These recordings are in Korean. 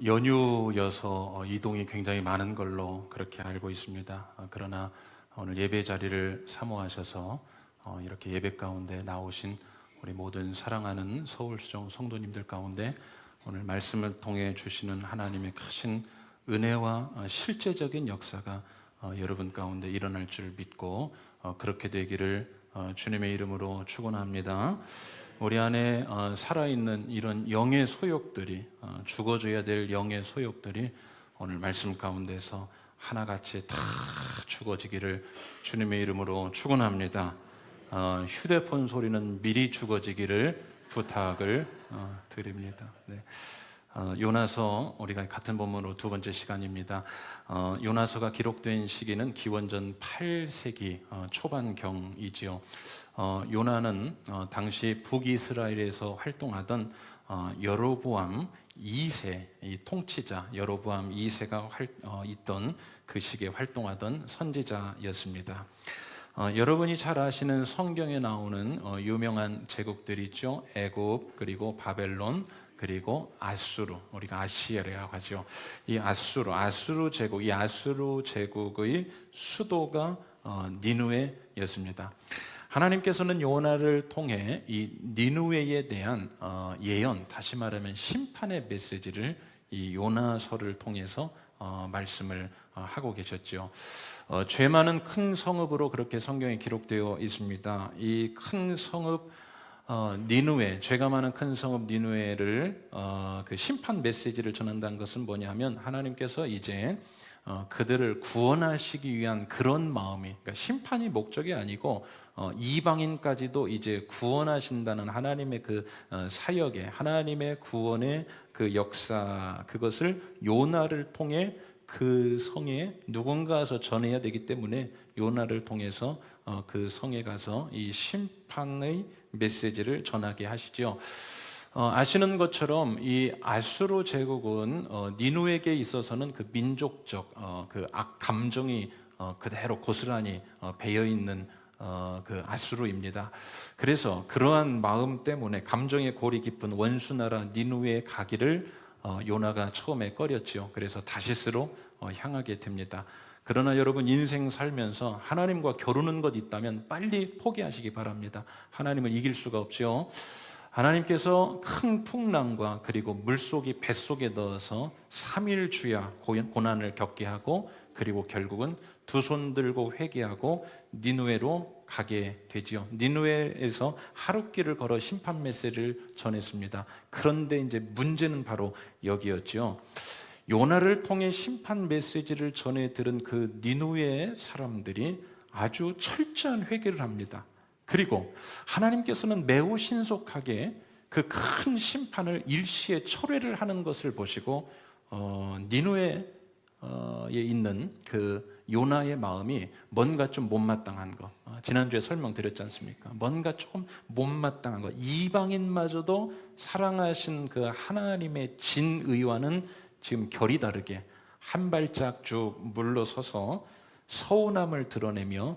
연휴여서 이동이 굉장히 많은 걸로 그렇게 알고 있습니다. 그러나 오늘 예배 자리를 사모하셔서 이렇게 예배 가운데 나오신 우리 모든 사랑하는 서울수정 성도님들 가운데 오늘 말씀을 통해 주시는 하나님의 크신 은혜와 실제적인 역사가 여러분 가운데 일어날 줄 믿고 그렇게 되기를 주님의 이름으로 축원합니다. 우리 안에 살아있는 이런 영의 소욕들이, 죽어줘야 될 영의 소욕들이 오늘 말씀 가운데서 하나같이 다 죽어지기를 주님의 이름으로 축원합니다. 휴대폰 소리는 미리 죽어지기를 부탁을 드립니다. 네. 요나서, 우리가 같은 본문으로 두 번째 시간입니다. 요나서가 기록된 시기는 기원전 8세기 초반경이지요. 요나는 당시 북이스라엘에서 활동하던 여로보암 2세, 이 통치자 여로보암 2세가 있던 그 시기에 활동하던 선지자였습니다. 여러분이 잘 아시는 성경에 나오는 유명한 제국들이 있죠. 애굽, 그리고 바벨론, 그리고 아수르, 우리가 아시아라고 하죠. 이 아수르 제국, 이 아수르 제국의 수도가 니느웨였습니다. 하나님께서는 요나를 통해 이 니느웨에 대한 예언, 다시 말하면 심판의 메시지를 이 요나서를 통해서 말씀을 하고 계셨죠. 죄 많은 큰 성읍으로 그렇게 성경에 기록되어 있습니다. 이 큰 성읍 니느웨, 죄가 많은 큰 성읍 니느웨를 그 심판 메시지를 전한다는 것은 뭐냐면 하나님께서 이제 그들을 구원하시기 위한 그런 마음이, 그러니까 심판이 목적이 아니고 이방인까지도 이제 구원하신다는 하나님의 그 사역에, 하나님의 구원의 그 역사, 그것을 요나를 통해 그 성에 누군가 가서 전해야 되기 때문에 요나를 통해서 그 성에 가서 이 심판의 메시지를 전하게 하시죠. 아시는 것처럼 이 아수르 제국은 니누에게 있어서는 그 민족적 그 악 감정이 그대로 고스란히 배어 있는 그 아수르입니다. 그래서 그러한 마음 때문에 감정의 골이 깊은 원수나라 니누에 가기를 요나가 처음에 꺼렸죠. 그래서 다시스로 향하게 됩니다. 그러나 여러분, 인생 살면서 하나님과 겨루는 것 있다면 빨리 포기하시기 바랍니다. 하나님을 이길 수가 없죠. 하나님께서 큰 풍랑과 그리고 물속이 뱃속에 넣어서 3일 주야 고난을 겪게 하고, 그리고 결국은 두 손 들고 회개하고 니느웨로 가게 되지요. 니느웨에서 하룻길을 걸어 심판 메시지를 전했습니다. 그런데 이제 문제는 바로 여기였죠. 요나를 통해 심판 메시지를 전해 들은 그 니느웨의 사람들이 아주 철저한 회개를 합니다. 그리고 하나님께서는 매우 신속하게 그 큰 심판을 일시에 철회를 하는 것을 보시고 니느웨에 있는 그 요나의 마음이 뭔가 좀 못마땅한 것, 지난주에 설명드렸지 않습니까? 뭔가 좀 못마땅한 것, 이방인마저도 사랑하신 그 하나님의 진의와는 지금 결이 다르게 한 발짝 쭉 물러서서 서운함을 드러내며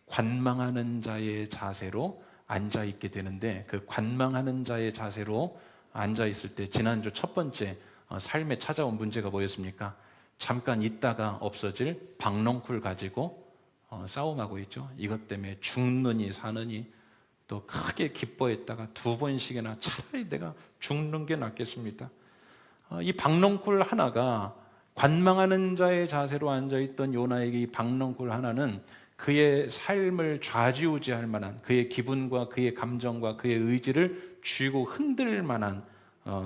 관망하는 자의 자세로 앉아있게 되는데, 그 관망하는 자의 자세로 앉아있을 때 지난주 첫 번째 삶에 찾아온 문제가 뭐였습니까? 잠깐 있다가 없어질 박넝쿨 가지고 싸움하고 있죠. 이것 때문에 죽느니 사느니 또 크게 기뻐했다가 두 번씩이나 차라리 내가 죽는 게 낫겠습니다. 이 박넝쿨 하나가, 관망하는 자의 자세로 앉아있던 요나에게 이 박넝쿨 하나는 그의 삶을 좌지우지할 만한, 그의 기분과 그의 감정과 그의 의지를 쥐고 흔들 만한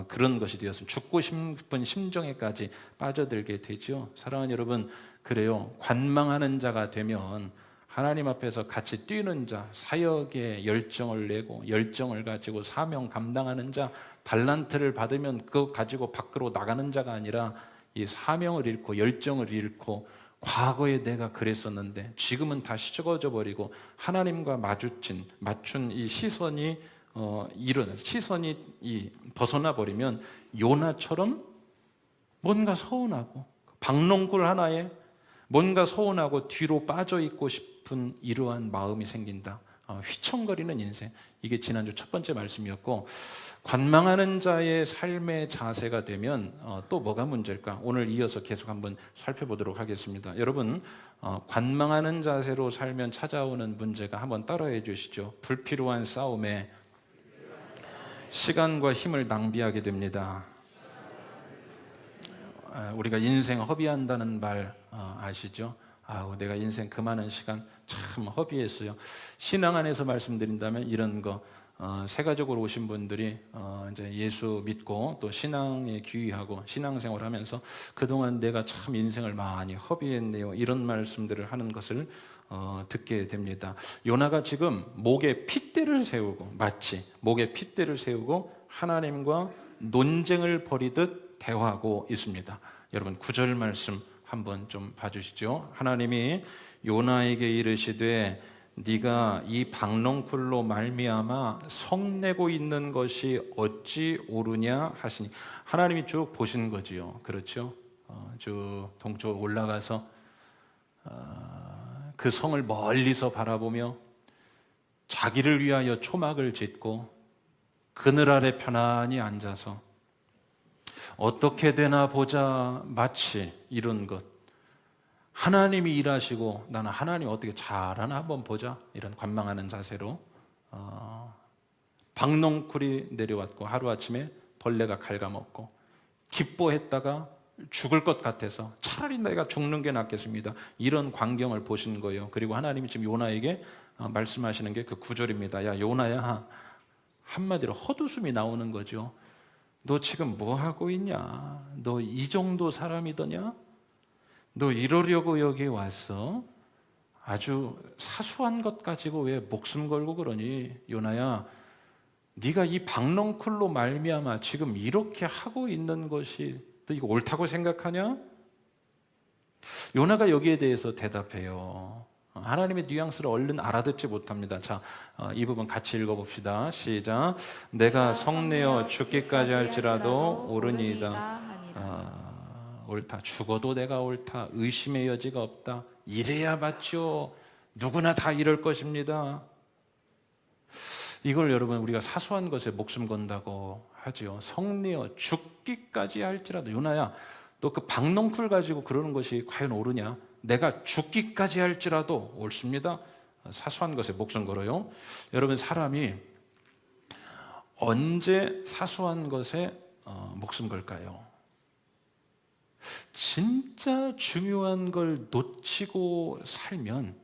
그런 것이 되었습니다. 죽고 싶은 심정에까지 빠져들게 되죠. 사랑하는 여러분, 그래요. 관망하는 자가 되면 하나님 앞에서 같이 뛰는 자, 사역에 열정을 내고 열정을 가지고 사명 감당하는 자, 달란트를 받으면 그거 가지고 밖으로 나가는 자가 아니라 이 사명을 잃고 열정을 잃고, 과거에 내가 그랬었는데 지금은 다 썩어져 버리고 하나님과 맞춘 이 시선이 벗어나 버리면 요나처럼 뭔가 서운하고, 박농굴 하나에 뭔가 서운하고 뒤로 빠져 있고 싶은 이러한 마음이 생긴다. 휘청거리는 인생, 이게 지난주 첫 번째 말씀이었고, 관망하는 자의 삶의 자세가 되면 또 뭐가 문제일까? 오늘 이어서 계속 한번 살펴보도록 하겠습니다. 여러분, 관망하는 자세로 살면 찾아오는 문제가 한번 따라해 주시죠. 불필요한 싸움에 시간과 힘을 낭비하게 됩니다. 우리가 인생 허비한다는 말 아시죠? 내가 인생 그 많은 시간 참 허비했어요. 신앙 안에서 말씀드린다면 이런 거, 세가족으로 오신 분들이 이제 예수 믿고 또 신앙에 귀의하고 신앙생활을 하면서 그동안 내가 참 인생을 많이 허비했네요, 이런 말씀들을 하는 것을 듣게 됩니다. 요나가 지금 목에 핏대를 세우고, 마치 목에 핏대를 세우고 하나님과 논쟁을 벌이듯 대화하고 있습니다. 여러분 9절 말씀 한번 좀 봐주시죠. 하나님이 요나에게 이르시되 네가 이 박넝쿨로 말미암아 성내고 있는 것이 어찌 옳으냐 하시니, 하나님이 쭉 보신 거지요. 그렇죠? 쭉 동쪽 올라가서 그 성을 멀리서 바라보며 자기를 위하여 초막을 짓고 그늘 아래 편안히 앉아서 어떻게 되나 보자, 마치 이런 것, 하나님이 일하시고 나는 하나님 어떻게 잘하나 한번 보자, 이런 관망하는 자세로 박넝쿨이 내려왔고 하루아침에 벌레가 갉아먹고 기뻐했다가 죽을 것 같아서 차라리 내가 죽는 게 낫겠습니다, 이런 광경을 보신 거예요. 그리고 하나님이 지금 요나에게 말씀하시는 게 그 9절입니다. 야 요나야, 한마디로 헛웃음이 나오는 거죠. 너 지금 뭐 하고 있냐? 너 이 정도 사람이더냐? 너 이러려고 여기 왔어? 아주 사소한 것 가지고 왜 목숨 걸고 그러니? 요나야, 네가 이 박넝쿨로 말미암아 지금 이렇게 하고 있는 것이 너 이거 옳다고 생각하냐? 요나가 여기에 대해서 대답해요. 하나님의 뉘앙스를 얼른 알아듣지 못합니다. 자, 이 부분 같이 읽어봅시다. 시작. 내가 성내어 죽기까지 할지라도 옳으니이다. 옳다. 죽어도 내가 옳다. 의심의 여지가 없다. 이래야 맞죠. 누구나 다 이럴 것입니다. 이걸 여러분 우리가 사소한 것에 목숨 건다고 하죠. 성내어 죽기까지 할지라도. 요나야, 너 그 박넝쿨 가지고 그러는 것이 과연 옳으냐? 내가 죽기까지 할지라도 옳습니다. 사소한 것에 목숨 걸어요. 여러분, 사람이 언제 사소한 것에 목숨 걸까요? 진짜 중요한 걸 놓치고 살면,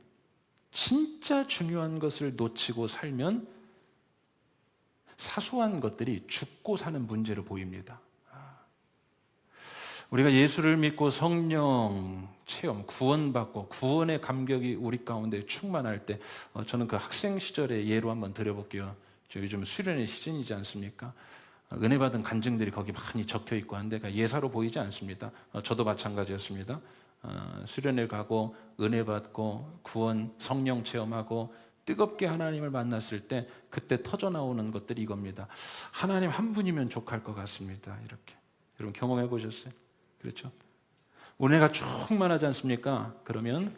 진짜 중요한 것을 놓치고 살면 사소한 것들이 죽고 사는 문제로 보입니다. 우리가 예수를 믿고 성령 체험, 구원받고 구원의 감격이 우리 가운데 충만할 때, 저는 그 학생 시절의 예로 한번 드려볼게요. 요즘 수련의 시즌이지 않습니까? 은혜 받은 간증들이 거기 많이 적혀 있고 한데 예사로 보이지 않습니다. 저도 마찬가지였습니다. 수련회 가고 은혜 받고 구원, 성령 체험하고 뜨겁게 하나님을 만났을 때 그때 터져 나오는 것들이 이겁니다. 하나님 한 분이면 족할 것 같습니다. 이렇게. 여러분 경험해 보셨어요? 그렇죠? 은혜가 충만하지 않습니까? 그러면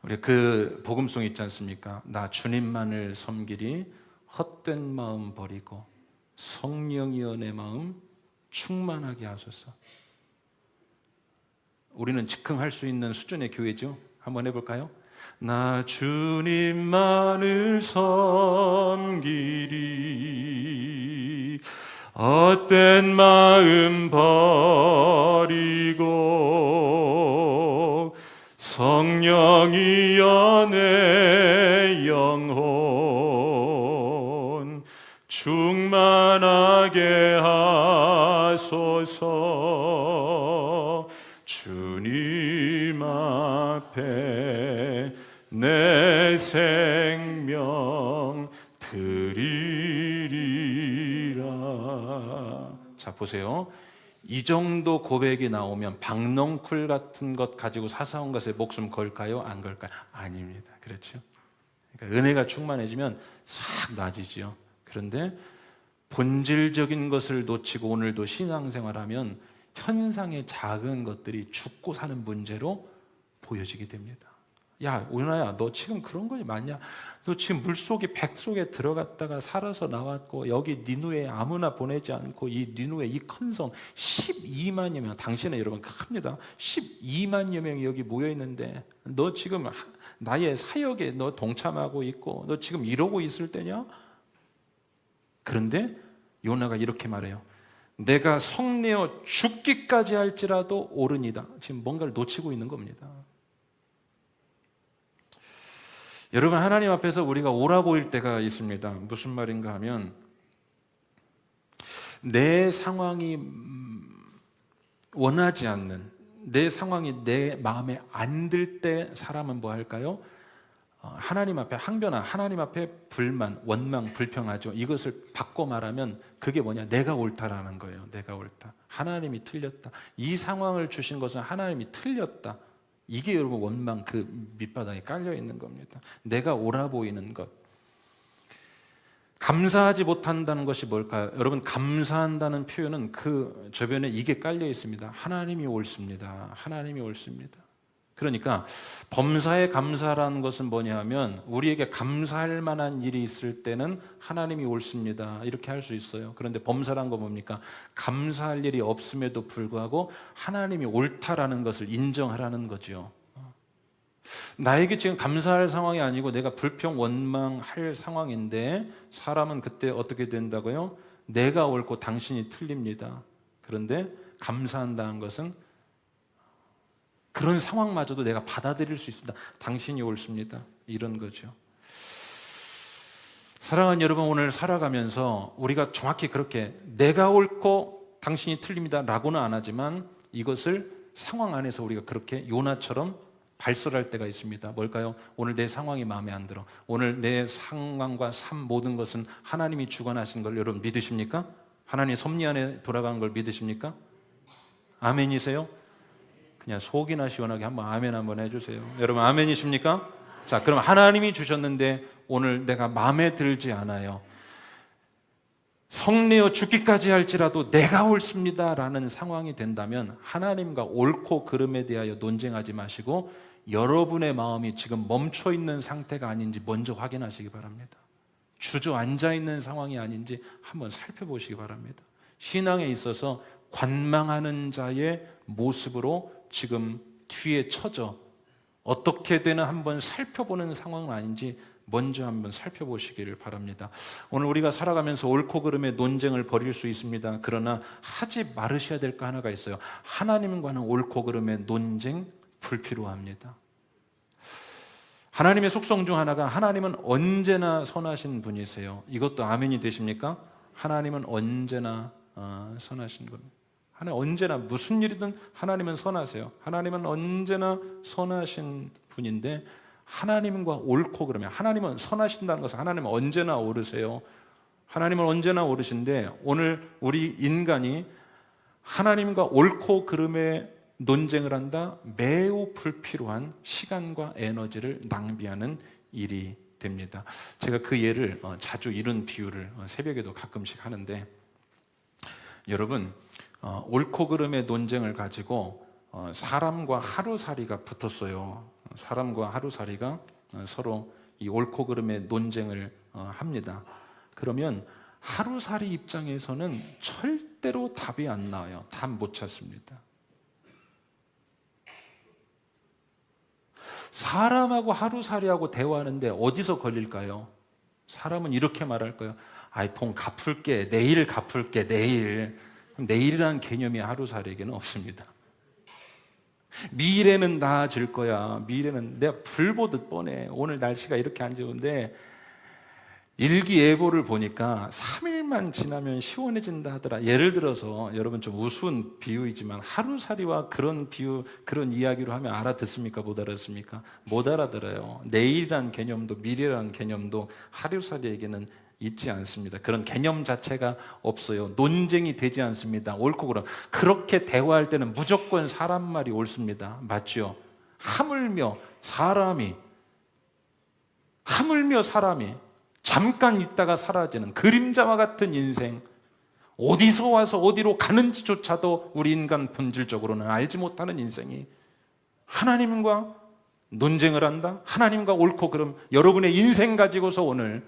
우리 그 복음송 있지 않습니까? 나 주님만을 섬기리 헛된 마음 버리고 성령이여 내 마음 충만하게 하소서. 우리는 즉흥할 수 있는 수준의 교회죠. 한번 해볼까요? 나 주님만을 섬기리 헛된 마음 버리고 성령이여 내 영혼 충만하게 하소서. 주님 앞에 내 생명 드리리라. 자, 보세요. 이 정도 고백이 나오면 박넝쿨 같은 것 가지고 사소한 것에 목숨 걸까요? 안 걸까요? 아닙니다. 그렇죠? 그러니까 은혜가 충만해지면 싹 나아지죠. 그런데 본질적인 것을 놓치고 오늘도 신앙생활하면 현상의 작은 것들이 죽고 사는 문제로 보여지게 됩니다. 야, 오나야, 너 지금 그런 거지 맞냐? 너 지금 물속에 백 속에 들어갔다가 살아서 나왔고 여기 니누에 아무나 보내지 않고 이 니누에 이 큰 성 12만여 명, 당신은 여러분 큽니다. 12만여 명이 여기 모여 있는데 너 지금 나의 사역에 너 동참하고 있고 너 지금 이러고 있을 때냐? 그런데 요나가 이렇게 말해요. 내가 성내어 죽기까지 할지라도 옳으니이다. 지금 뭔가를 놓치고 있는 겁니다. 여러분, 하나님 앞에서 우리가 옳아 보일 때가 있습니다. 무슨 말인가 하면 내 상황이 원하지 않는, 내 상황이 내 마음에 안 들 때 사람은 뭐 할까요? 하나님 앞에 항변하, 하나님 앞에 불만, 원망, 불평하죠. 이것을 바꿔 말하면 그게 뭐냐? 내가 옳다라는 거예요. 내가 옳다. 하나님이 틀렸다. 이 상황을 주신 것은 하나님이 틀렸다. 이게 여러분 원망 그 밑바닥에 깔려 있는 겁니다. 내가 옳아 보이는 것. 감사하지 못한다는 것이 뭘까요? 여러분, 감사한다는 표현은 그 저변에 이게 깔려 있습니다. 하나님이 옳습니다. 하나님이 옳습니다. 그러니까 범사에 감사라는 것은 뭐냐 하면 우리에게 감사할 만한 일이 있을 때는 하나님이 옳습니다. 이렇게 할 수 있어요. 그런데 범사란 건 뭡니까? 감사할 일이 없음에도 불구하고 하나님이 옳다라는 것을 인정하라는 거죠. 나에게 지금 감사할 상황이 아니고 내가 불평, 원망할 상황인데 사람은 그때 어떻게 된다고요? 내가 옳고 당신이 틀립니다. 그런데 감사한다는 것은 그런 상황마저도 내가 받아들일 수 있습니다. 당신이 옳습니다. 이런 거죠. 사랑하는 여러분, 오늘 살아가면서 우리가 정확히 그렇게 내가 옳고 당신이 틀립니다 라고는 안 하지만 이것을 상황 안에서 우리가 그렇게 요나처럼 발설할 때가 있습니다. 뭘까요? 오늘 내 상황이 마음에 안 들어. 오늘 내 상황과 삶 모든 것은 하나님이 주관하신 걸 여러분 믿으십니까? 하나님의 섭리 안에 돌아가는 걸 믿으십니까? 아멘이세요? 그냥 속이나 시원하게 한번 아멘 한번 해주세요. 여러분 아멘이십니까? 자, 그럼 하나님이 주셨는데 오늘 내가 마음에 들지 않아요. 성내어 죽기까지 할지라도 내가 옳습니다 라는 상황이 된다면 하나님과 옳고 그름에 대하여 논쟁하지 마시고 여러분의 마음이 지금 멈춰있는 상태가 아닌지 먼저 확인하시기 바랍니다. 주저앉아 있는 상황이 아닌지 한번 살펴보시기 바랍니다. 신앙에 있어서 관망하는 자의 모습으로 지금 뒤에 처져 어떻게 되나 한번 살펴보는 상황은 아닌지 먼저 한번 살펴보시기를 바랍니다. 오늘 우리가 살아가면서 옳고 그름의 논쟁을 벌일 수 있습니다. 그러나 하지 말으셔야 될 거 하나가 있어요. 하나님과는 옳고 그름의 논쟁 불필요합니다. 하나님의 속성 중 하나가 하나님은 언제나 선하신 분이세요. 이것도 아멘이 되십니까? 하나님은 언제나 선하신 겁니다. 하나님 언제나 무슨 일이든 하나님은 선하세요. 하나님은 언제나 선하신 분인데 하나님과 옳고 그러면 하나님은 선하신다는 것은 하나님은 언제나 옳으세요. 하나님은 언제나 옳으신데 오늘 우리 인간이 하나님과 옳고 그름의 논쟁을 한다? 매우 불필요한 시간과 에너지를 낭비하는 일이 됩니다. 제가 그 예를 자주 이런 비유를 새벽에도 가끔씩 하는데 여러분 옳고 그름의 논쟁을 가지고 사람과 하루살이가 붙었어요. 사람과 하루살이가 서로 이 옳고 그름의 논쟁을 합니다. 그러면 하루살이 입장에서는 절대로 답이 안 나와요. 답 못 찾습니다. 사람하고 하루살이하고 대화하는데 어디서 걸릴까요? 사람은 이렇게 말할 거예요. 아이, 돈 갚을게, 내일 갚을게, 내일. 내일이라는 개념이 하루살이에게는 없습니다. 미래는 나아질 거야. 미래는 내가 불 보듯 뻔해. 오늘 날씨가 이렇게 안 좋은데 일기예보를 보니까 3일만 지나면 시원해진다 하더라. 예를 들어서 여러분 좀 우스운 비유이지만 하루살이와 그런 비유, 그런 이야기로 하면 알아듣습니까? 못 알아듣습니까? 못 알아들어요. 내일이란 개념도 미래라는 개념도 하루살이에게는 있지 않습니다. 그런 개념 자체가 없어요. 논쟁이 되지 않습니다. 옳고 그름. 그렇게 대화할 때는 무조건 사람 말이 옳습니다. 맞죠? 하물며 사람이 잠깐 있다가 사라지는 그림자와 같은 인생, 어디서 와서 어디로 가는지조차도 우리 인간 본질적으로는 알지 못하는 인생이 하나님과 논쟁을 한다? 하나님과 옳고 그름, 여러분의 인생 가지고서 오늘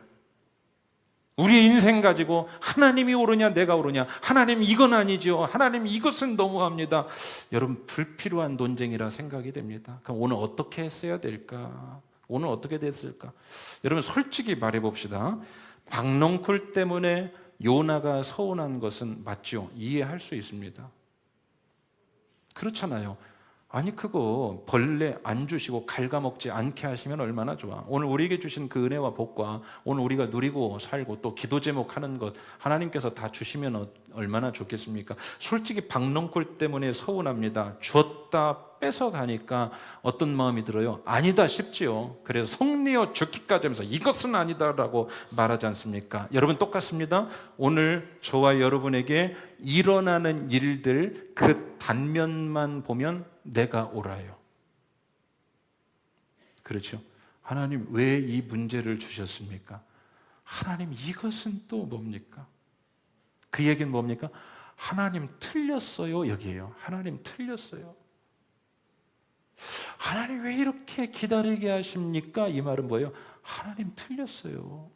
우리의 인생 가지고 하나님이 옳으냐 내가 옳으냐, 하나님 이건 아니죠, 하나님 이것은 너무합니다. 여러분 불필요한 논쟁이라 생각이 됩니다. 그럼 오늘 어떻게 했어야 될까? 오늘 어떻게 됐을까? 여러분 솔직히 말해봅시다. 박넝쿨 때문에 요나가 서운한 것은 맞죠? 이해할 수 있습니다. 그렇잖아요. 아니 그거 벌레 안 주시고 갉아먹지 않게 하시면 얼마나 좋아. 오늘 우리에게 주신 그 은혜와 복과 오늘 우리가 누리고 살고 또 기도 제목 하는 것 하나님께서 다 주시면 얼마나 좋겠습니까? 솔직히 박넝쿨 때문에 서운합니다. 주었다 뺏어가니까 어떤 마음이 들어요? 아니다 싶지요. 그래서 성내어 죽기까지 하면서 이것은 아니다라고 말하지 않습니까? 여러분 똑같습니다. 오늘 저와 여러분에게 일어나는 일들 그 단면만 보면 내가 옳아요. 그렇죠? 하나님 왜 이 문제를 주셨습니까? 하나님 이것은 또 뭡니까? 그 얘기는 뭡니까? 하나님 틀렸어요 여기에요. 하나님 틀렸어요. 하나님 왜 이렇게 기다리게 하십니까? 이 말은 뭐예요? 하나님 틀렸어요.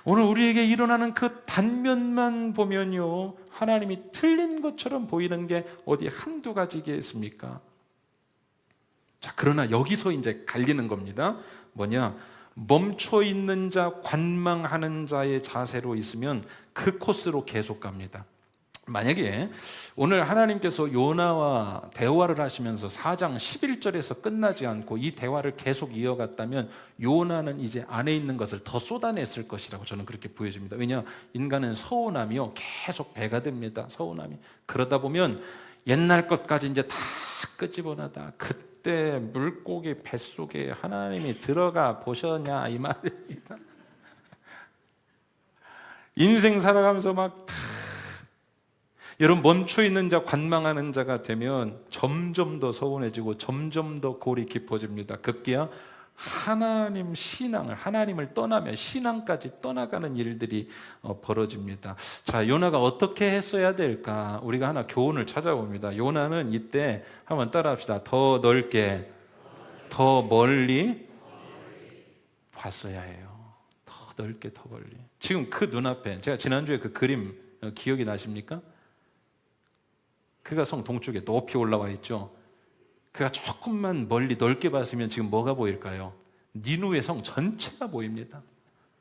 오늘 우리에게 일어나는 그 단면만 보면요, 하나님이 틀린 것처럼 보이는 게 어디 한두 가지겠습니까? 자, 그러나 여기서 이제 갈리는 겁니다. 뭐냐? 멈춰 있는 자, 관망하는 자의 자세로 있으면 그 코스로 계속 갑니다. 만약에 오늘 하나님께서 요나와 대화를 하시면서 4장 11절에서 끝나지 않고 이 대화를 계속 이어갔다면 요나는 이제 안에 있는 것을 더 쏟아냈을 것이라고 저는 그렇게 보여집니다. 왜냐? 인간은 서운함이요 계속 배가 됩니다. 서운함이. 그러다 보면 옛날 것까지 이제 다 끄집어내다 그때 물고기 뱃속에 하나님이 들어가 보셨냐 이 말입니다. 인생 살아가면서 막 여러분 멈춰있는 자, 관망하는 자가 되면 점점 더 서운해지고 점점 더 골이 깊어집니다. 급기야 하나님 신앙을, 하나님을 떠나며 신앙까지 떠나가는 일들이 벌어집니다. 자, 요나가 어떻게 했어야 될까? 우리가 하나 교훈을 찾아봅니다. 요나는 이때 한번 따라합시다. 더 넓게, 더 멀리 봤어야 해요. 더 넓게, 더 멀리. 지금 그 눈앞에, 제가 지난주에 그 그림 기억이 나십니까? 그가 성 동쪽에 높이 올라와 있죠. 그가 조금만 멀리 넓게 봤으면 지금 뭐가 보일까요? 니누의 성 전체가 보입니다.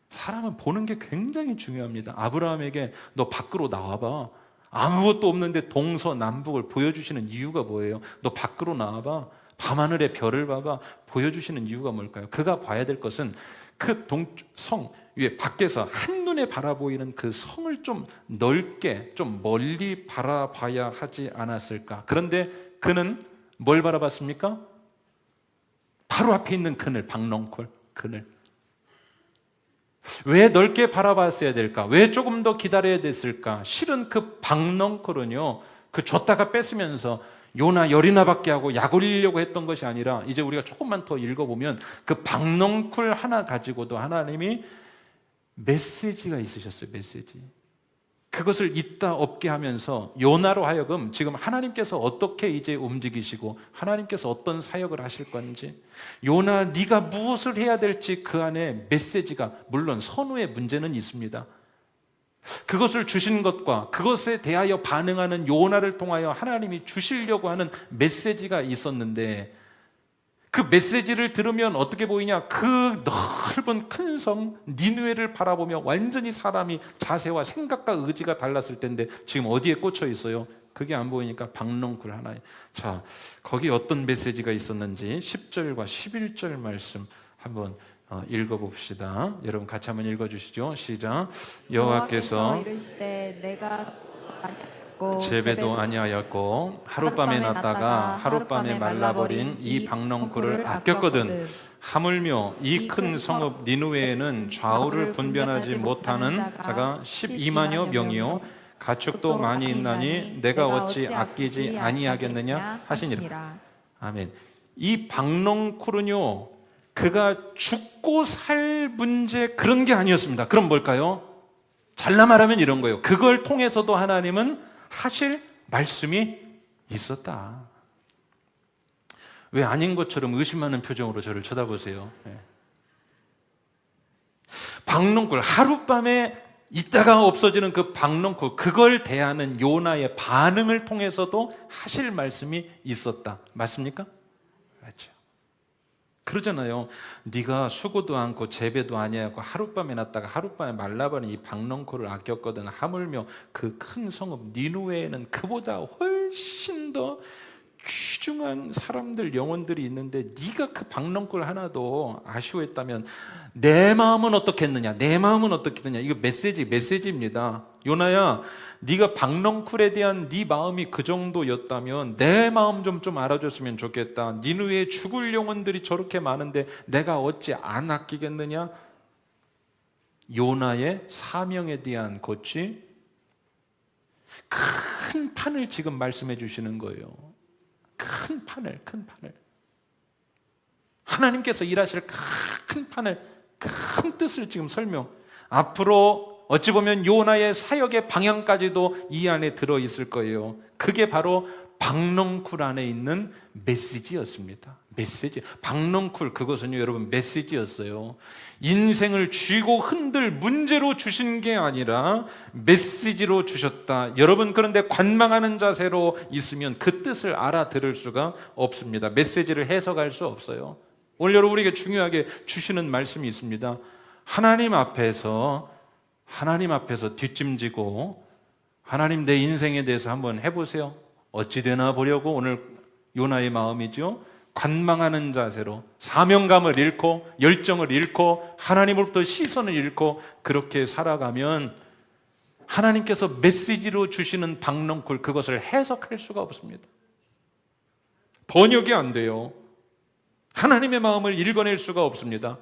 사람은 보는 게 굉장히 중요합니다. 아브라함에게 너 밖으로 나와봐. 아무것도 없는데 동서남북을 보여주시는 이유가 뭐예요? 너 밖으로 나와봐. 밤하늘의 별을 봐봐. 보여주시는 이유가 뭘까요? 그가 봐야 될 것은 그 성 위에 밖에서 한눈에 바라보이는 그 성을 좀 넓게 좀 멀리 바라봐야 하지 않았을까? 그런데 그는 뭘 바라봤습니까? 바로 앞에 있는 그늘, 박넝쿨 그늘. 왜 넓게 바라봤어야 될까? 왜 조금 더 기다려야 됐을까? 실은 그 박넝쿨은요, 그 줬다가 뺏으면서 요나 열이나 받게 하고 약 올리려고 했던 것이 아니라, 이제 우리가 조금만 더 읽어보면 그 박넝쿨 하나 가지고도 하나님이 메시지가 있으셨어요. 메시지. 그것을 있다 없게 하면서 요나로 하여금 지금 하나님께서 어떻게 이제 움직이시고 하나님께서 어떤 사역을 하실 건지, 요나 네가 무엇을 해야 될지 그 안에 메시지가, 물론 선우의 문제는 있습니다. 그것을 주신 것과 그것에 대하여 반응하는 요나를 통하여 하나님이 주시려고 하는 메시지가 있었는데, 그 메시지를 들으면 어떻게 보이냐? 그 넓은 큰 성 니느웨를 바라보며 완전히 사람이 자세와 생각과 의지가 달랐을 텐데 지금 어디에 꽂혀 있어요? 그게 안 보이니까 박넝쿨 하나에. 자, 거기 어떤 메시지가 있었는지 10절과 11절 말씀 한번 읽어봅시다. 여러분 같이 한번 읽어주시죠. 시작. 여호와께서 이르시되 내가 재배도 아니하였고 하룻밤에 났다가 하룻밤에 말라버린 이 박넝쿨을 아꼈거든. 하물며 이 큰 성읍 니느웨에는 좌우를 분별하지 못하는 자가 12만여 명이요 가축도 많이 있나니 내가 어찌 아끼지 아니하겠느냐 하시니라. 아멘. 이 박넝쿨은요, 그가 죽고 살 문제 그런 게 아니었습니다. 그럼 뭘까요? 잘라 말하면 이런 거예요. 그걸 통해서도 하나님은 하실 말씀이 있었다. 왜 아닌 것처럼 의심하는 표정으로 저를 쳐다보세요? 박농쿨, 하룻밤에 있다가 없어지는 그 박농쿨, 그걸 대하는 요나의 반응을 통해서도 하실 말씀이 있었다. 맞습니까? 맞죠. 그러잖아요. 네가 수고도 않고 재배도 아니하고 하룻밤에 났다가 하룻밤에 말라버린 이 박농쿨을 아꼈거든. 하물며 그 큰 성읍 니누웨에는 그보다 훨씬 더 귀중한 사람들, 영혼들이 있는데 네가 그 박농쿨 하나도 아쉬워했다면 내 마음은 어떻겠느냐? 내 마음은 어떻겠느냐? 이거 메시지입니다. 요나야, 네가 박농쿨에 대한 네 마음이 그 정도였다면 내 마음 좀 알아줬으면 좋겠다. 니누에 죽을 영혼들이 저렇게 많은데 내가 어찌 안 아끼겠느냐? 요나의 사명에 대한 고치, 큰 판을 지금 말씀해 주시는 거예요. 큰 판을. 하나님께서 일하실 큰 판을, 큰 뜻을 지금 설명. 앞으로 어찌 보면 요나의 사역의 방향까지도 이 안에 들어있을 거예요. 그게 바로 박농쿨 안에 있는 메시지였습니다. 메시지. 박농쿨, 그것은요, 여러분, 메시지였어요. 인생을 쥐고 흔들 문제로 주신 게 아니라 메시지로 주셨다. 여러분, 그런데 관망하는 자세로 있으면 그 뜻을 알아들을 수가 없습니다. 메시지를 해석할 수 없어요. 오늘 여러분, 우리에게 중요하게 주시는 말씀이 있습니다. 하나님 앞에서 뒷짐지고 하나님, 내 인생에 대해서 한번 해보세요. 어찌 되나 보려고 오늘 요나의 마음이죠. 관망하는 자세로 사명감을 잃고 열정을 잃고 하나님으로부터 시선을 잃고 그렇게 살아가면 하나님께서 메시지로 주시는 박농쿨, 그것을 해석할 수가 없습니다. 번역이 안 돼요. 하나님의 마음을 읽어낼 수가 없습니다.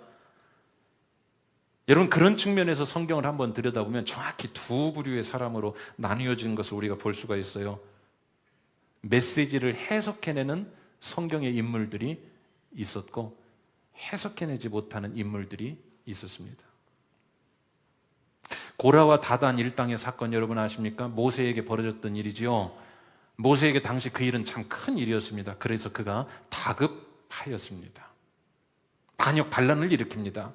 여러분, 그런 측면에서 성경을 한번 들여다보면 정확히 두 부류의 사람으로 나뉘어진 것을 우리가 볼 수가 있어요. 메시지를 해석해내는 성경의 인물들이 있었고 해석해내지 못하는 인물들이 있었습니다. 고라와 다단 일당의 사건 여러분 아십니까? 모세에게 벌어졌던 일이지요. 모세에게 당시 그 일은 참 큰 일이었습니다. 그래서 그가 다급하였습니다. 반역 반란을 일으킵니다.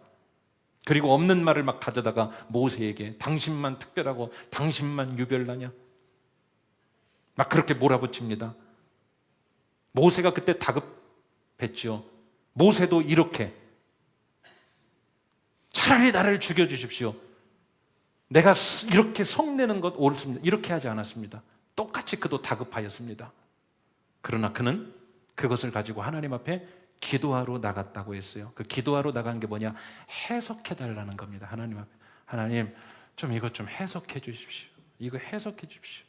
그리고 없는 말을 막 가져다가 모세에게 당신만 특별하고 당신만 유별나냐? 막 그렇게 몰아붙입니다. 모세가 그때 다급했죠. 모세도 이렇게, 차라리 나를 죽여주십시오. 내가 이렇게 성내는 것 옳습니다. 이렇게 하지 않았습니다. 똑같이 그도 다급하였습니다. 그러나 그는 그것을 가지고 하나님 앞에 기도하러 나갔다고 했어요. 그 기도하러 나간 게 뭐냐? 해석해달라는 겁니다. 하나님 앞에. 하나님, 좀 이것 좀 해석해 주십시오. 이거 해석해 주십시오.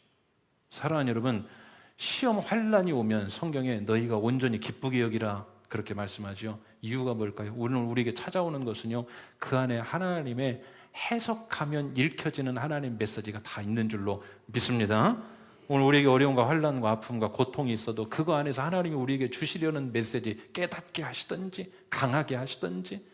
사랑하는 여러분, 시험 환란이 오면 성경에 너희가 온전히 기쁘게 여기라 그렇게 말씀하죠. 이유가 뭘까요? 오늘 우리에게 찾아오는 것은요, 그 안에 하나님의 해석하면 읽혀지는 하나님 메시지가 다 있는 줄로 믿습니다. 오늘 우리에게 어려움과 환란과 아픔과 고통이 있어도 그거 안에서 하나님이 우리에게 주시려는 메시지, 깨닫게 하시든지 강하게 하시든지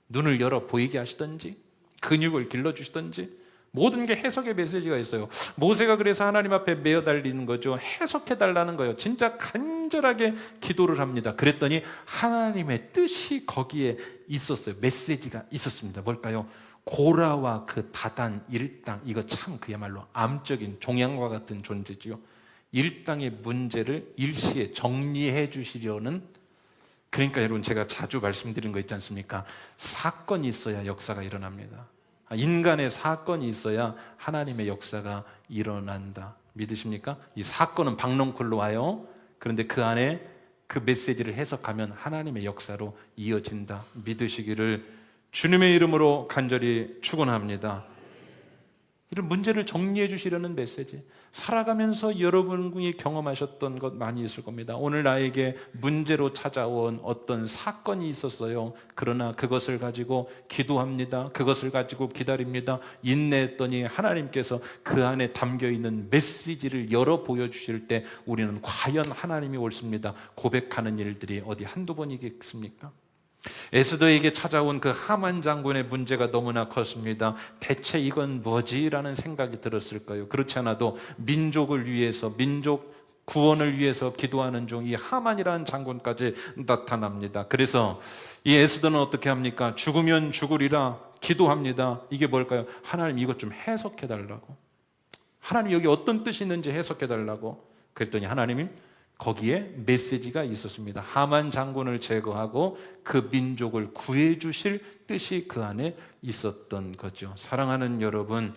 눈을 열어 보이게 하시든지 근육을 길러주시든지 모든 게 해석의 메시지가 있어요. 모세가 그래서 하나님 앞에 메어 달리는 거죠. 해석해달라는 거예요. 진짜 간절하게 기도를 합니다. 그랬더니 하나님의 뜻이 거기에 있었어요. 메시지가 있었습니다. 뭘까요? 고라와 그 다단 일당, 이거 참 그야말로 암적인 종양과 같은 존재지요. 일당의 문제를 일시에 정리해 주시려는, 그러니까 여러분, 제가 자주 말씀드린 거 있지 않습니까? 사건이 있어야 역사가 일어납니다. 인간의 사건이 있어야 하나님의 역사가 일어난다. 믿으십니까? 이 사건은 박농쿨로 와요. 그런데 그 안에 그 메시지를 해석하면 하나님의 역사로 이어진다. 믿으시기를 주님의 이름으로 간절히 축원합니다. 이런 문제를 정리해 주시려는 메시지, 살아가면서 여러분이 경험하셨던 것 많이 있을 겁니다. 오늘 나에게 문제로 찾아온 어떤 사건이 있었어요. 그러나 그것을 가지고 기도합니다. 그것을 가지고 기다립니다. 인내했더니 하나님께서 그 안에 담겨있는 메시지를 열어 보여주실 때 우리는 과연 하나님이 옳습니다 고백하는 일들이 어디 한두 번이겠습니까? 에스더에게 찾아온 그 하만 장군의 문제가 너무나 컸습니다. 대체 이건 뭐지? 라는 생각이 들었을까요? 그렇지 않아도 민족을 위해서, 민족 구원을 위해서 기도하는 중 이 하만이라는 장군까지 나타납니다. 그래서 이 에스더는 어떻게 합니까? 죽으면 죽으리라 기도합니다. 이게 뭘까요? 하나님 이것 좀 해석해 달라고. 하나님 여기 어떤 뜻이 있는지 해석해 달라고. 그랬더니 하나님이 거기에 메시지가 있었습니다. 하만 장군을 제거하고 그 민족을 구해 주실 뜻이 그 안에 있었던 거죠. 사랑하는 여러분,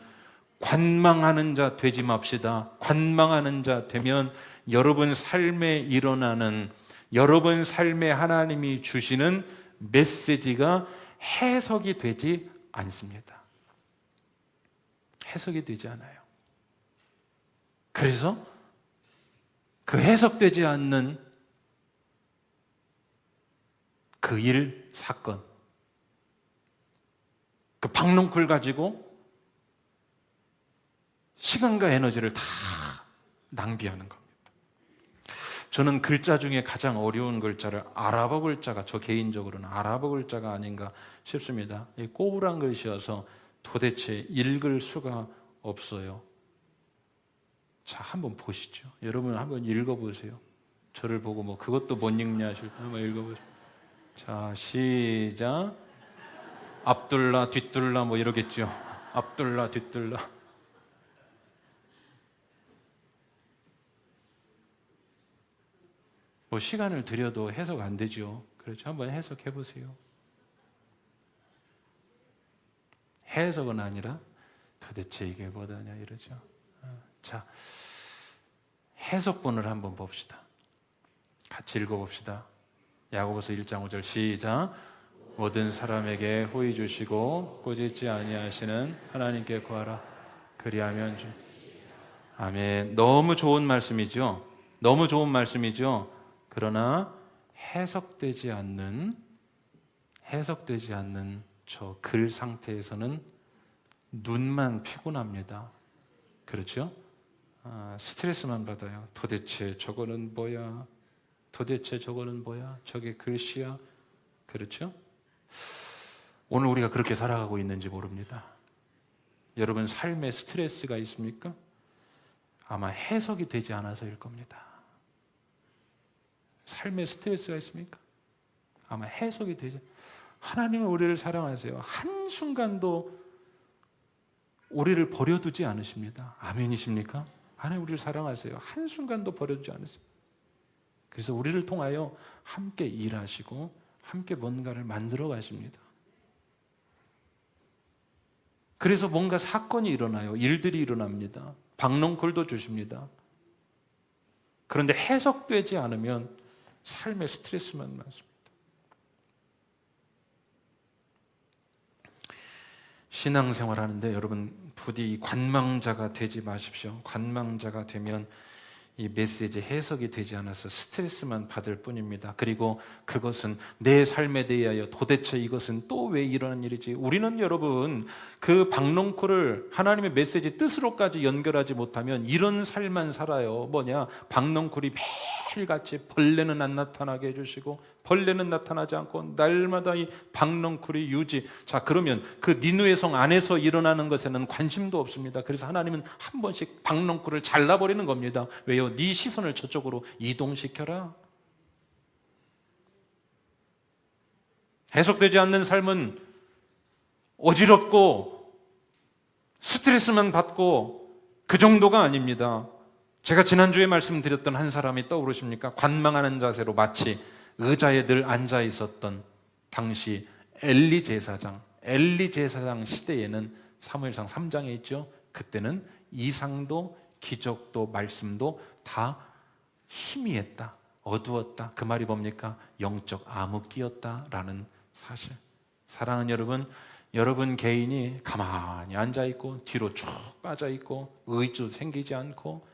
관망하는 자 되지 맙시다. 관망하는 자 되면 여러분 삶에 일어나는, 여러분 삶에 하나님이 주시는 메시지가 해석이 되지 않습니다. 해석이 되지 않아요. 그래서 그 해석되지 않는 그 일, 사건, 그 박농쿨 가지고 시간과 에너지를 다 낭비하는 겁니다. 저는 글자 중에 가장 어려운 글자를 아랍어 글자가, 저 개인적으로는 아랍어 글자가 아닌가 싶습니다. 이 꼬부랑 글씨여서 도대체 읽을 수가 없어요. 자, 한번 보시죠. 여러분 한번 읽어보세요. 저를 보고 뭐 그것도 못 읽냐 하실 때 한번 읽어보세요. 자, 시작. 앞둘라 뒷둘라 뭐 이러겠죠. 앞둘라 뒷둘라. 뭐 시간을 들여도 해석 안 되죠. 그렇죠. 한번 해석해 보세요. 해석은 아니라 도대체 이게 뭐다냐 이러죠. 자, 해석본을 한번 봅시다. 같이 읽어봅시다. 야고보서 1장 5절 시작. 모든 사람에게 호의 주시고 꾸짖지 아니하시는 하나님께 구하라. 그리하면 주. 아멘. 너무 좋은 말씀이죠. 너무 좋은 말씀이죠. 그러나 해석되지 않는 저 글 상태에서는 눈만 피곤합니다. 그렇죠? 스트레스만 받아요. 도대체 저거는 뭐야? 도대체 저거는 뭐야? 저게 글씨야? 그렇죠? 오늘 우리가 그렇게 살아가고 있는지 모릅니다. 여러분 삶에 스트레스가 있습니까? 아마 해석이 되지 않아서일 겁니다. 삶에 스트레스가 있습니까? 아마 해석이 되지. 하나님은 우리를 사랑하세요. 한순간도 우리를 버려두지 않으십니다. 아멘이십니까? 하나님 우리를 사랑하세요. 한순간도 버려두지 않으십니다. 그래서 우리를 통하여 함께 일하시고 함께 뭔가를 만들어 가십니다. 그래서 뭔가 사건이 일어나요. 일들이 일어납니다. 박농콜도 주십니다. 그런데 해석되지 않으면 삶의 스트레스만 많습니다. 신앙생활 하는데 여러분 부디 관망자가 되지 마십시오. 관망자가 되면 이 메시지 해석이 되지 않아서 스트레스만 받을 뿐입니다. 그리고 그것은 내 삶에 대하여 도대체 이것은 또 왜 이러는 일이지? 우리는 여러분 그 박농쿨을 하나님의 메시지 뜻으로까지 연결하지 못하면 이런 삶만 살아요. 뭐냐? 박농쿨이 매일같이 벌레는 안 나타나게 해주시고 벌레는 나타나지 않고 날마다 이 박농쿨이 유지. 자, 그러면 그 니누의 성 안에서 일어나는 것에는 관심도 없습니다. 그래서 하나님은 한 번씩 박농쿨을 잘라버리는 겁니다. 왜요? 네 시선을 저쪽으로 이동시켜라. 해석되지 않는 삶은 어지럽고 스트레스만 받고 그 정도가 아닙니다. 제가 지난주에 말씀드렸던 한 사람이 떠오르십니까? 관망하는 자세로 마치 의자에 늘 앉아 있었던 당시 엘리 제사장 시대에는 사무엘상 3장에 있죠. 그때는 이상도 기적도 말씀도 다 희미했다, 어두웠다. 그 말이 뭡니까? 영적 암흑기였다라는 사실. 사랑하는 여러분, 여러분 개인이 가만히 앉아있고 뒤로 쭉 빠져있고 의지도 생기지 않고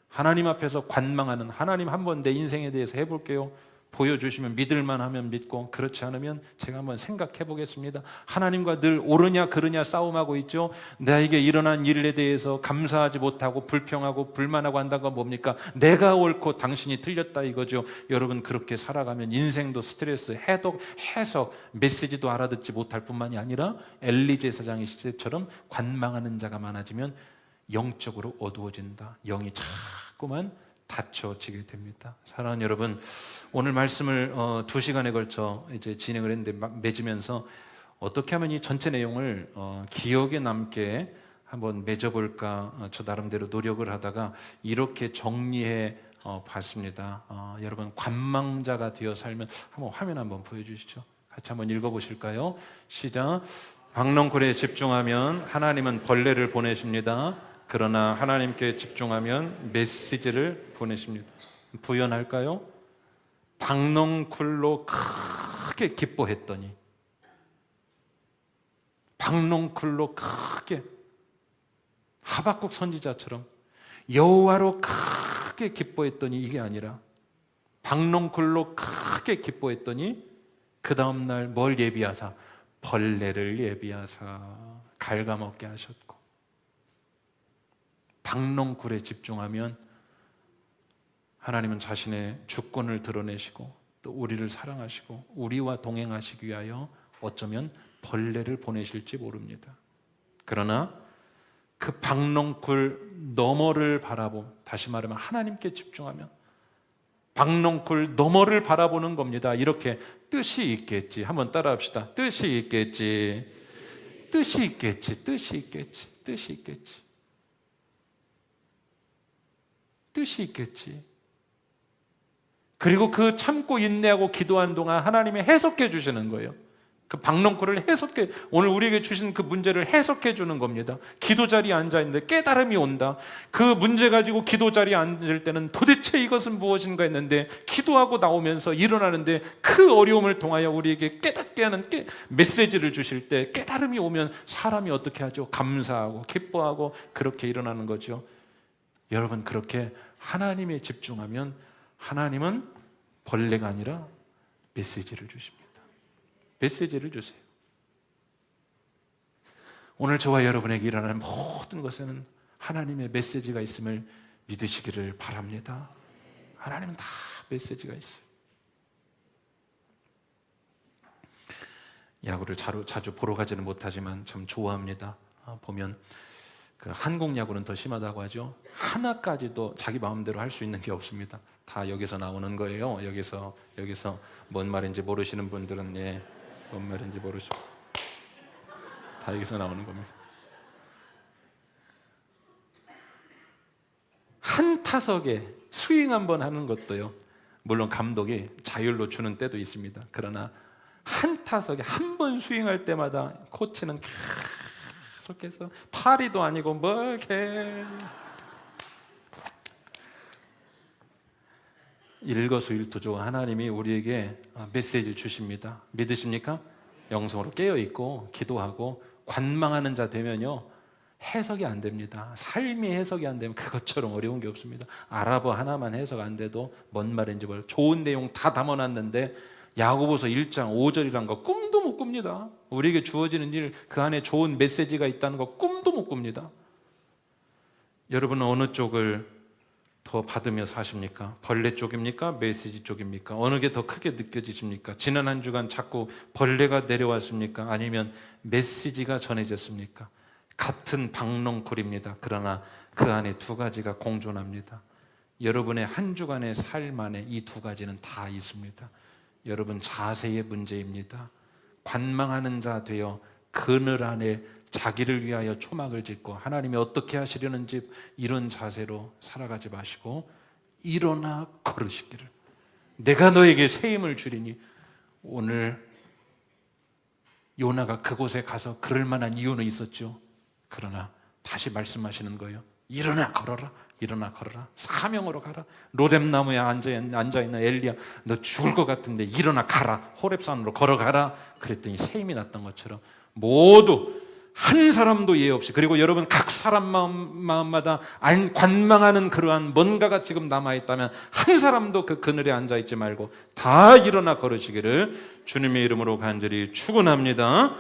하나님 앞에서 관망하는, 하나님 한번 내 인생에 대해서 해볼게요, 보여주시면 믿을만 하면 믿고, 그렇지 않으면 제가 한번 생각해 보겠습니다. 하나님과 늘 옳으냐 그르냐 싸움하고 있죠. 나에게 일어난 일에 대해서 감사하지 못하고 불평하고 불만하고 한다는 건 뭡니까? 내가 옳고 당신이 틀렸다 이거죠. 여러분 그렇게 살아가면 인생도 스트레스, 해석, 메시지도 알아듣지 못할 뿐만이 아니라 엘리 제사장의 시대처럼 관망하는 자가 많아지면 영적으로 어두워진다. 영이 자꾸만 닫혀지게 됩니다. 사랑하는 여러분, 오늘 말씀을 2시간에 걸쳐 이제 진행을 했는데 맺으면서 어떻게 하면 이 전체 내용을 기억에 남게 한번 맺어볼까 저 나름대로 노력을 하다가 이렇게 정리해 봤습니다. 여러분, 관망자가 되어 살면 한번 화면 한번 보여주시죠. 같이 한번 읽어보실까요? 시작. 박넝쿨에 집중하면 하나님은 벌레를 보내십니다. 그러나 하나님께 집중하면 메시지를 보내십니다. 부연할까요? 박넝쿨로 크게 기뻐했더니, 박넝쿨로 크게, 하박국 선지자처럼 여호와로 크게 기뻐했더니 이게 아니라 박넝쿨로 크게 기뻐했더니 그 다음날 뭘 예비하사? 벌레를 예비하사 갉아먹게 하셨고, 박넝쿨에 집중하면 하나님은 자신의 주권을 드러내시고 또 우리를 사랑하시고 우리와 동행하시기 위하여 어쩌면 벌레를 보내실지 모릅니다. 그러나 그 박넝쿨 너머를 다시 말하면 하나님께 집중하면 박넝쿨 너머를 바라보는 겁니다. 이렇게 뜻이 있겠지. 한번 따라합시다. 뜻이 있겠지. 뜻이 있겠지. 뜻이 있겠지. 뜻이 있겠지. 뜻이 있겠지. 그리고 그 참고 인내하고 기도한 동안 하나님이 해석해 주시는 거예요. 그 박넝쿨을 해석해, 오늘 우리에게 주신 그 문제를 해석해 주는 겁니다. 기도 자리에 앉아 있는데 깨달음이 온다. 그 문제 가지고 기도 자리에 앉을 때는 도대체 이것은 무엇인가 했는데 기도하고 나오면서 일어나는데 그 어려움을 통하여 우리에게 깨닫게 하는 메시지를 주실 때 깨달음이 오면 사람이 어떻게 하죠? 감사하고 기뻐하고 그렇게 일어나는 거죠. 여러분, 그렇게 하나님에 집중하면 하나님은 벌레가 아니라 메시지를 주십니다. 메시지를 주세요. 오늘 저와 여러분에게 일어나는 모든 것에는 하나님의 메시지가 있음을 믿으시기를 바랍니다. 하나님은 다 메시지가 있어요. 야구를 자주 보러 가지는 못하지만 참 좋아합니다. 보면 그 한국 야구는 더 심하다고 하죠. 하나까지도 자기 마음대로 할 수 있는 게 없습니다. 다 여기서 나오는 거예요. 여기서 뭔 말인지 모르시는 분들은 뭔 말인지 모르시고 다 여기서 나오는 겁니다. 한 타석에 스윙 한번 하는 것도요, 물론 감독이 자율로 주는 때도 있습니다. 그러나 한 타석에 한 번 스윙할 때마다 코치는 계속해서 파리도 아니고 뭐 이렇게 일거수일투족 하나님이 우리에게 메시지를 주십니다. 믿으십니까? 영성으로 깨어있고 기도하고 관망하는 자 되면요, 해석이 안 됩니다. 삶이 해석이 안 되면 그것처럼 어려운 게 없습니다. 아랍어 하나만 해석 안 돼도 뭔 말인지 몰라요. 좋은 내용 다 담아놨는데 야고보서 1장 5절이란 거 꿈도 못 꿉니다. 우리에게 주어지는 일, 그 안에 좋은 메시지가 있다는 거 꿈도 못 꿉니다. 여러분은 어느 쪽을 더 받으며 사십니까? 벌레 쪽입니까? 메시지 쪽입니까? 어느 게 더 크게 느껴지십니까? 지난 한 주간 자꾸 벌레가 내려왔습니까? 아니면 메시지가 전해졌습니까? 같은 박넝쿨입니다. 그러나 그 안에 두 가지가 공존합니다. 여러분의 한 주간의 삶 안에 이 두 가지는 다 있습니다. 여러분 자세의 문제입니다. 관망하는 자 되어 그늘 안에 자기를 위하여 초막을 짓고 하나님이 어떻게 하시려는지 이런 자세로 살아가지 마시고 일어나 걸으시기를, 내가 너에게 새 힘을 주리니. 오늘 요나가 그곳에 가서 그럴 만한 이유는 있었죠. 그러나 다시 말씀하시는 거예요. 일어나 걸어라. 일어나 걸어라. 사명으로 가라. 로뎀나무에 앉아있는 엘리야, 너 죽을 것 같은데 일어나 가라. 호렙산으로 걸어가라. 그랬더니 새 힘이 났던 것처럼 모두 한 사람도 예외 없이, 그리고 여러분 각 사람 마음마다 관망하는 그러한 뭔가가 지금 남아있다면 한 사람도 그 그늘에 앉아있지 말고 다 일어나 걸으시기를 주님의 이름으로 간절히 축원합니다.